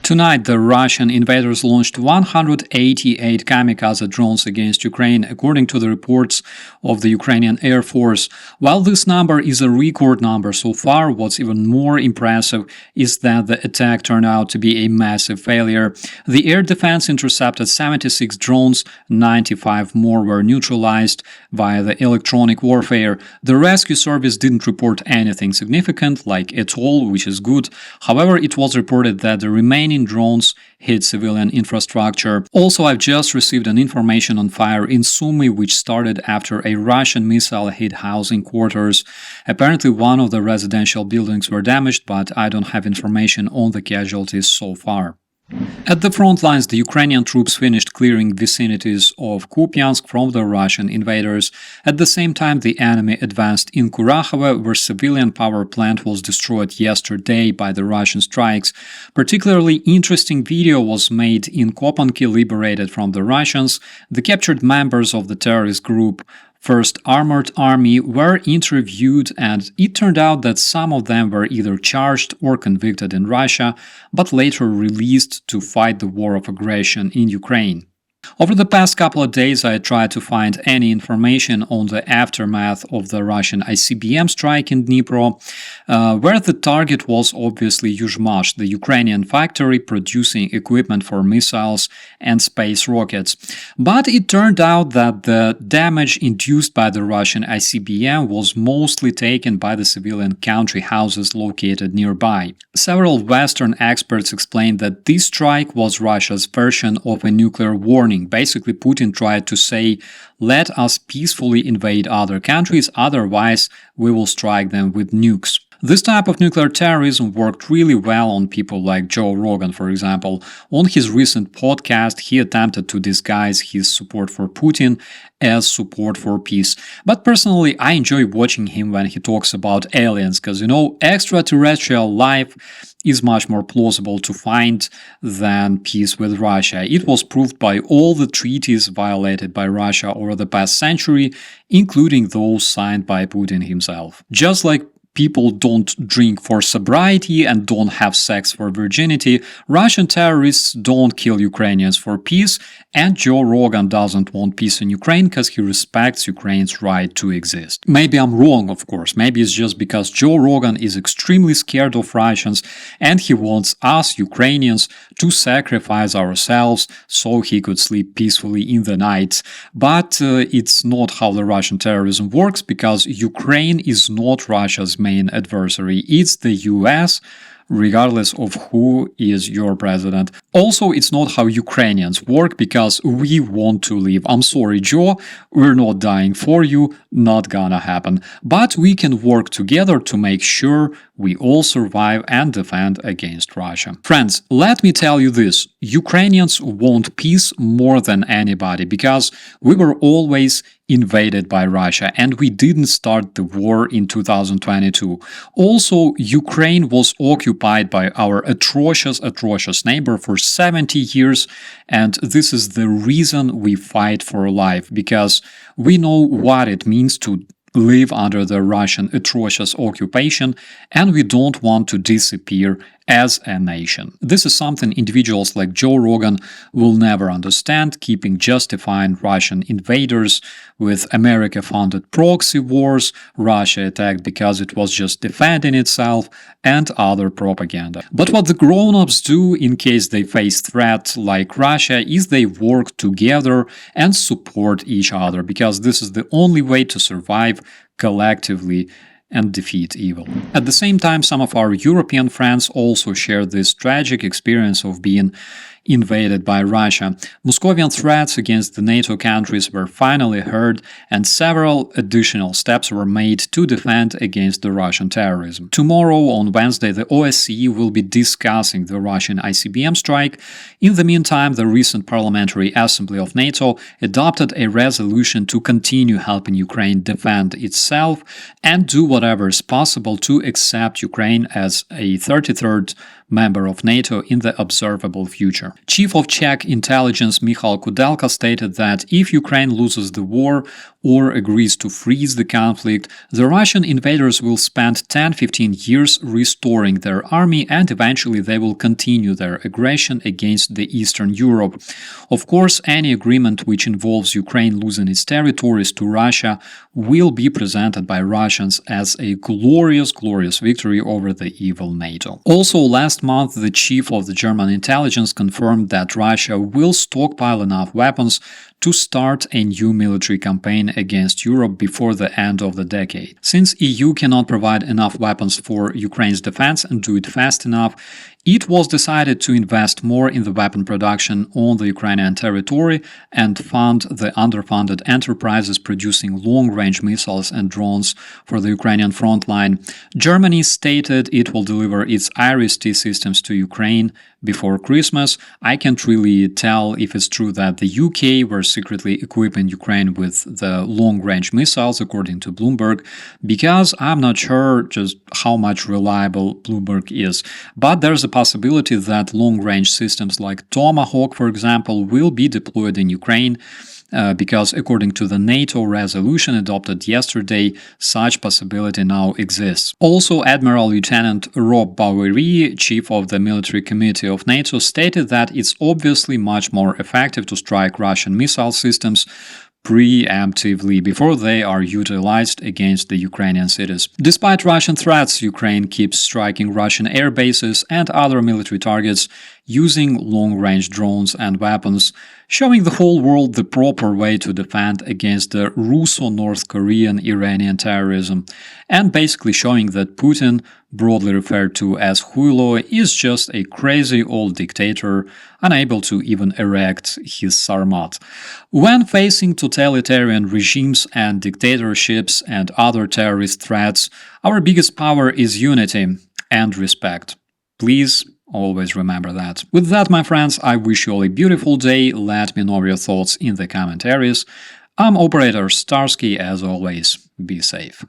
Tonight, the Russian invaders launched 188 kamikaze drones against Ukraine, according to the reports of the Ukrainian Air Force. While this number is a record number so far, what's even more impressive is that the attack turned out to be a massive failure. The air defense intercepted 76 drones, 95 more were neutralized via the electronic warfare. The rescue service didn't report anything significant, like at all, which is good. However, it was reported that the remaining drones hit civilian infrastructure. Also, I've just received an information on fire in Sumy, which started after a Russian missile hit housing quarters. Apparently, one of the residential buildings were damaged, but I don't have information on the casualties so far. At the front lines, the Ukrainian troops finished clearing vicinities of Kupiansk from the Russian invaders. At the same time, the enemy advanced in Kurakhove, where civilian power plant was destroyed yesterday by the Russian strikes. Particularly interesting video was made in Kopanki, liberated from the Russians. The captured members of the terrorist group First Armored Army were interviewed, and it turned out that some of them were either charged or convicted in Russia, but later released to fight the war of aggression in Ukraine. Over the past couple of days, I tried to find any information on the aftermath of the Russian ICBM strike in Dnipro, where the target was obviously Yuzhmash, the Ukrainian factory producing equipment for missiles and space rockets. But it turned out that the damage induced by the Russian ICBM was mostly taken by the civilian country houses located nearby. Several Western experts explained that this strike was Russia's version of a nuclear warning. Basically, Putin tried to say, let us peacefully invade other countries, otherwise we will strike them with nukes. This type of nuclear terrorism worked really well on people like Joe Rogan, for example. On his recent podcast, he attempted to disguise his support for Putin as support for peace. But personally, I enjoy watching him when he talks about aliens, because, extraterrestrial life is much more plausible to find than peace with Russia. It was proved by all the treaties violated by Russia over the past century, including those signed by Putin himself. Just like people don't drink for sobriety and don't have sex for virginity, Russian terrorists don't kill Ukrainians for peace, and Joe Rogan doesn't want peace in Ukraine because he respects Ukraine's right to exist. Maybe I'm wrong, of course. Maybe it's just because Joe Rogan is extremely scared of Russians and he wants us, Ukrainians, to sacrifice ourselves so he could sleep peacefully in the night. But it's not how the Russian terrorism works, because Ukraine is not Russia's main adversary. It's the US, regardless of who is your president. Also, it's not how Ukrainians work, because we want to live. I'm sorry, Joe, we're not dying for you, not gonna happen. But we can work together to make sure we all survive and defend against Russia. Friends, let me tell you this. Ukrainians want peace more than anybody, because we were always invaded by Russia and we didn't start the war in 2022. Also, Ukraine was occupied by our atrocious neighbor for 70 years, and this is the reason we fight for life, because we know what it means to live under the Russian atrocious occupation, and we don't want to disappear as a nation. This is something individuals like Joe Rogan will never understand, keeping justifying Russian invaders with America-funded proxy wars, Russia attacked because it was just defending itself, and other propaganda. But what the grown-ups do in case they face threats like Russia is they work together and support each other, because this is the only way to survive collectively and defeat evil. At the same time, some of our European friends also share this tragic experience of being invaded by Russia. Moscovian threats against the NATO countries were finally heard, and several additional steps were made to defend against the Russian terrorism. Tomorrow, on Wednesday, the OSCE will be discussing the Russian ICBM strike. In the meantime, the recent Parliamentary Assembly of NATO adopted a resolution to continue helping Ukraine defend itself and do whatever is possible to accept Ukraine as a 33rd member of NATO in the observable future. Chief of Czech intelligence Michal Kudelka stated that if Ukraine loses the war, or agrees to freeze the conflict, the Russian invaders will spend 10-15 years restoring their army, and eventually they will continue their aggression against the Eastern Europe. Of course, any agreement which involves Ukraine losing its territories to Russia will be presented by Russians as a glorious victory over the evil NATO. Also, last month, the chief of the German intelligence confirmed that Russia will stockpile enough weapons to start a new military campaign against Europe before the end of the decade. Since EU cannot provide enough weapons for Ukraine's defense and do it fast enough, it was decided to invest more in the weapon production on the Ukrainian territory and fund the underfunded enterprises producing long-range missiles and drones for the Ukrainian front line. Germany stated it will deliver its IRIS-T systems to Ukraine before Christmas. I can't really tell if it's true that the UK were secretly equipping Ukraine with the long-range missiles, according to Bloomberg, because I'm not sure just how much reliable Bloomberg is. But there's a possibility that long-range systems like Tomahawk, for example, will be deployed in Ukraine, because according to the NATO resolution adopted yesterday, such possibility now exists. Also, Admiral Lieutenant Rob Bowery, chief of the military committee of NATO, stated that it's obviously much more effective to strike Russian missile systems preemptively before they are utilized against the Ukrainian cities. Despite Russian threats, Ukraine keeps striking Russian air bases and other military targets using long-range drones and weapons, showing the whole world the proper way to defend against the Russo-North Korean-Iranian terrorism, and basically showing that Putin, broadly referred to as Huilo, is just a crazy old dictator, unable to even erect his sarmat. When facing totalitarian regimes and dictatorships and other terrorist threats, our biggest power is unity and respect. Please always remember that. With that, my friends, I wish you all a beautiful day. Let me know your thoughts in the comment areas. I'm Operator Starsky, as always. Be safe.